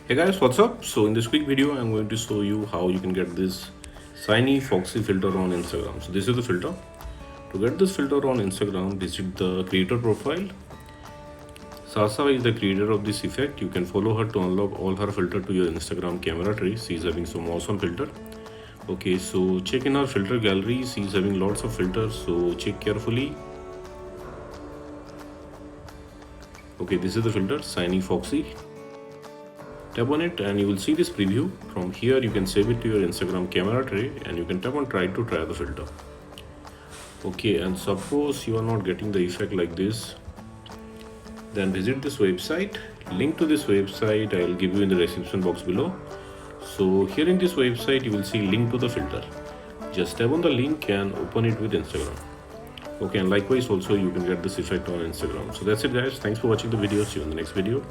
Hey guys, what's up? So in this quick video, I'm going to show you how you can get this shiny foxy filter on Instagram. So this is the filter. To get this filter on Instagram, visit the creator profile. Sasa is the creator of this effect. You can follow her to unlock all her filter to your Instagram camera tree. She's having some awesome filter. Okay, so check in her filter gallery. She's having lots of filters, so check carefully. Okay, this is the filter, shiny foxy. Tap on it and you will see this preview. From here you can save it to your Instagram camera tray and you can tap on try to try the filter. Okay, and suppose you are not getting the effect like this, then visit this website. Link to this website I will give you in the description box below. So here in this website you will see link to the filter. Just tap on the link and open it with Instagram. Okay, and likewise also you can get this effect on Instagram. So that's it guys, thanks for watching the video. See you in the next video.